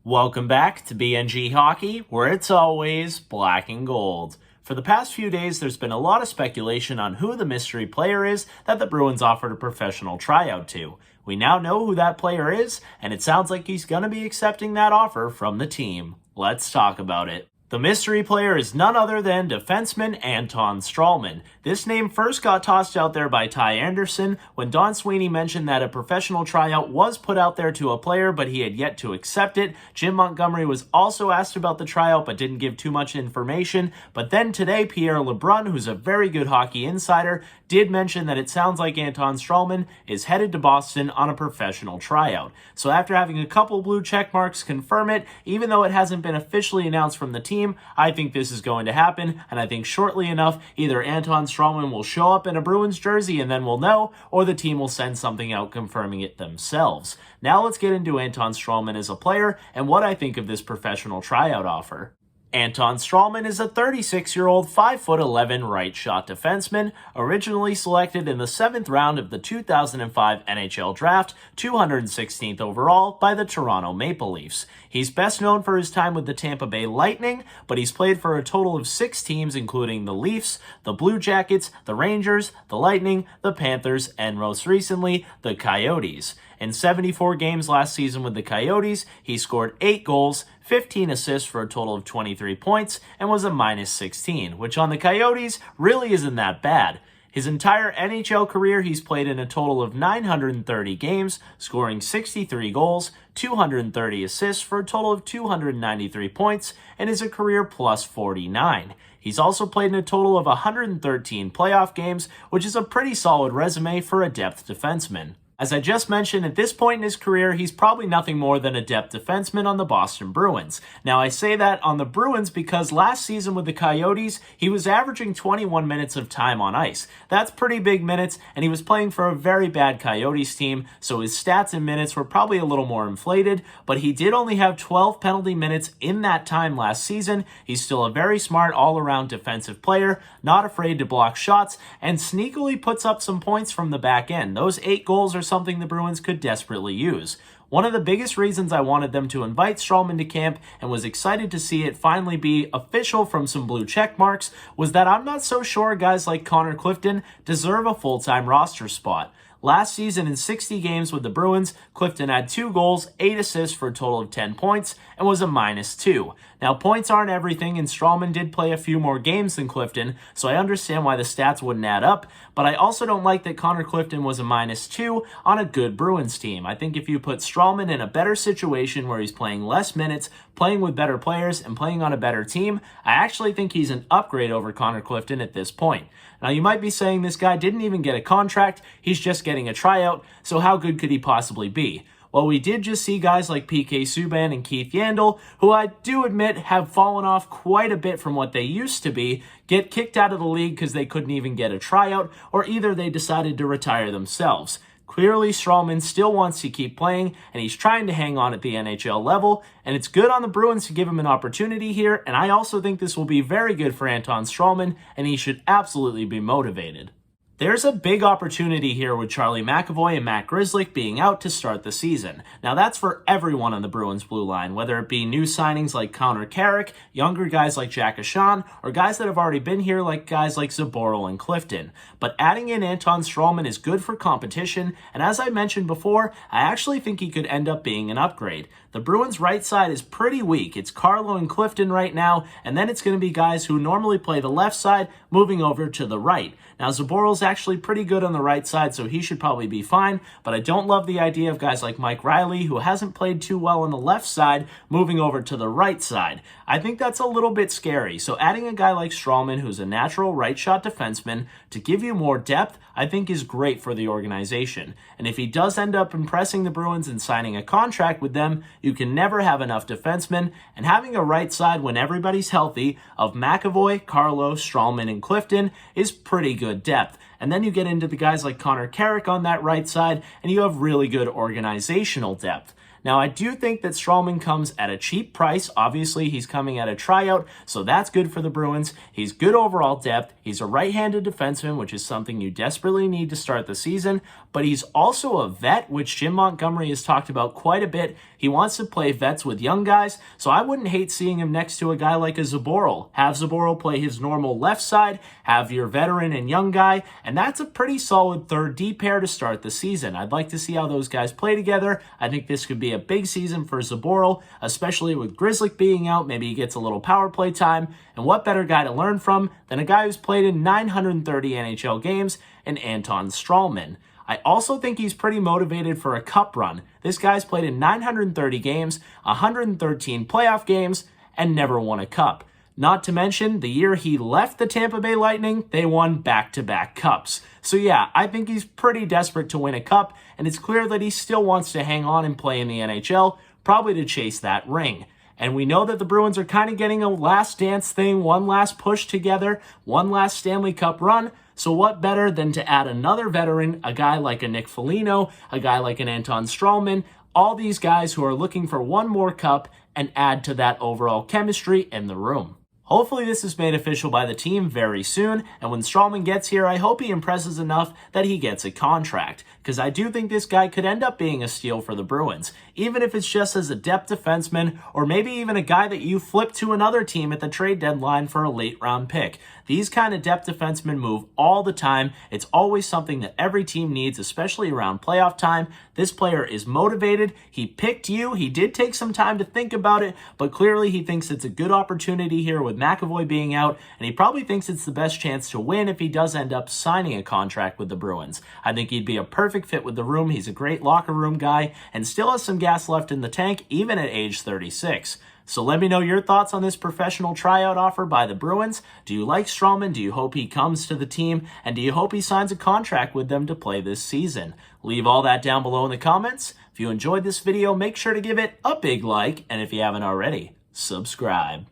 Welcome back to BNG Hockey, where it's always black and gold. For the past few days, there's been a lot of speculation on who the mystery player is that the Bruins offered a professional tryout to. We now know who that player is, and it sounds like he's going to be accepting that offer from the team. Let's talk about it. The mystery player is none other than defenseman Anton Stralman. This name first got tossed out there by Ty Anderson when Don Sweeney mentioned that a professional tryout was put out there to a player, but he had yet to accept it. Jim Montgomery was also asked about the tryout, but didn't give too much information. But then today, Pierre LeBrun, who's a very good hockey insider, did mention that it sounds like Anton Stralman is headed to Boston on a professional tryout. So after having a couple blue check marks confirm it, even though it hasn't been officially announced from the team, I think this is going to happen, and I think shortly enough, either Anton Stralman will show up in a Bruins jersey and then we'll know, or the team will send something out confirming it themselves. Now let's get into Anton Stralman as a player and what I think of this professional tryout offer. Anton Stralman is a 36-year-old 5'11" right shot defenseman, originally selected in the 7th round of the 2005 NHL Draft, 216th overall by the Toronto Maple Leafs. He's best known for his time with the Tampa Bay Lightning, but he's played for a total of 6 teams including the Leafs, the Blue Jackets, the Rangers, the Lightning, the Panthers, and most recently, the Coyotes. In 74 games last season with the Coyotes, he scored 8 goals, 15 assists for a total of 23 points, and was a -16, which on the Coyotes really isn't that bad. His entire NHL career, he's played in a total of 930 games, scoring 63 goals, 230 assists for a total of 293 points, and is a career plus 49. He's also played in a total of 113 playoff games, which is a pretty solid resume for a depth defenseman. As I just mentioned, at this point in his career, he's probably nothing more than a depth defenseman on the Boston Bruins. Now, I say that on the Bruins because last season with the Coyotes, he was averaging 21 minutes of time on ice. That's pretty big minutes, and he was playing for a very bad Coyotes team, so his stats and minutes were probably a little more inflated, but he did only have 12 penalty minutes in that time last season. He's still a very smart all-around defensive player, not afraid to block shots, and sneakily puts up some points from the back end. Those 8 goals are something the Bruins could desperately use. One of the biggest reasons I wanted them to invite Stralman to camp and was excited to see it finally be official from some blue check marks was that I'm not so sure guys like Connor Clifton deserve a full-time roster spot. Last season in 60 games with the Bruins, Clifton had 2 goals, 8 assists for a total of 10 points, and was a -2. Now, points aren't everything, and Stralman did play a few more games than Clifton, so I understand why the stats wouldn't add up, but I also don't like that Connor Clifton was a -2 on a good Bruins team. I think if you put Stralman in a better situation where he's playing less minutes, playing with better players, and playing on a better team, I actually think he's an upgrade over Connor Clifton at this point. Now, you might be saying this guy didn't even get a contract, he's just getting a tryout, so how good could he possibly be? Well, we did just see guys like PK Subban and Keith Yandle, who I do admit have fallen off quite a bit from what they used to be, get kicked out of the league because they couldn't even get a tryout, or either they decided to retire themselves. Clearly, Stralman still wants to keep playing, and he's trying to hang on at the NHL level, and it's good on the Bruins to give him an opportunity here, and I also think this will be very good for Anton Stralman, and he should absolutely be motivated. There's a big opportunity here with Charlie McAvoy and Matt Grzelcyk being out to start the season. Now that's for everyone on the Bruins blue line, whether it be new signings like Connor Carrick, younger guys like Jack Ashan, or guys that have already been here like guys like Zboril and Clifton. But adding in Anton Stralman is good for competition, and as I mentioned before, I actually think he could end up being an upgrade. The Bruins' right side is pretty weak. It's Carlo and Clifton right now, and then it's going to be guys who normally play the left side moving over to the right. Now, Zboril's actually pretty good on the right side, so he should probably be fine, but I don't love the idea of guys like Mike Riley, who hasn't played too well on the left side, moving over to the right side. I think that's a little bit scary, so adding a guy like Stralman, who's a natural right-shot defenseman, to give you more depth, I think is great for the organization. And if he does end up impressing the Bruins and signing a contract with them, you can never have enough defensemen, and having a right side when everybody's healthy of McAvoy, Carlo, Stralman, and Clifton is pretty good depth. And then you get into the guys like Connor Carrick on that right side, and you have really good organizational depth. Now, I do think that Stralman comes at a cheap price. Obviously, he's coming at a tryout, so that's good for the Bruins. He's good overall depth. He's a right-handed defenseman, which is something you desperately need to start the season, but he's also a vet, which Jim Montgomery has talked about quite a bit. He wants to play vets with young guys, so I wouldn't hate seeing him next to a guy like a Zboril. Have Zboril play his normal left side, have your veteran and young guy, and that's a pretty solid third D pair to start the season. I'd like to see how those guys play together. I think this could be a big season for Zboril, especially with Grzelcyk being out. Maybe he gets a little power play time, and what better guy to learn from than a guy who's played in 930 NHL games and Anton Stralman. I also think he's pretty motivated for a cup run. This guy's played in 930 games, 113 playoff games, and never won a cup. Not to mention, the year he left the Tampa Bay Lightning, they won back-to-back cups. So yeah, I think he's pretty desperate to win a cup, and it's clear that he still wants to hang on and play in the NHL, probably to chase that ring. And we know that the Bruins are kind of getting a last dance thing, one last push together, one last Stanley Cup run. So what better than to add another veteran, a guy like a Nick Foligno, a guy like an Anton Stralman, all these guys who are looking for one more cup and add to that overall chemistry in the room. Hopefully this is made official by the team very soon, and when Stralman gets here, I hope he impresses enough that he gets a contract, because I do think this guy could end up being a steal for the Bruins, even if it's just as a depth defenseman, or maybe even a guy that you flip to another team at the trade deadline for a late round pick. These kind of depth defensemen move all the time. It's always something that every team needs, especially around playoff time. This player is motivated. He picked you. He did take some time to think about it, but clearly he thinks it's a good opportunity here with McAvoy being out, and he probably thinks it's the best chance to win if he does end up signing a contract with the Bruins. I think he'd be a perfect fit with the room. He's a great locker room guy and still has some gas left in the tank, even at age 36. So let me know your thoughts on this professional tryout offer by the Bruins. Do you like Stralman? Do you hope he comes to the team? And do you hope he signs a contract with them to play this season? Leave all that down below in the comments. If you enjoyed this video, make sure to give it a big like, and if you haven't already, subscribe.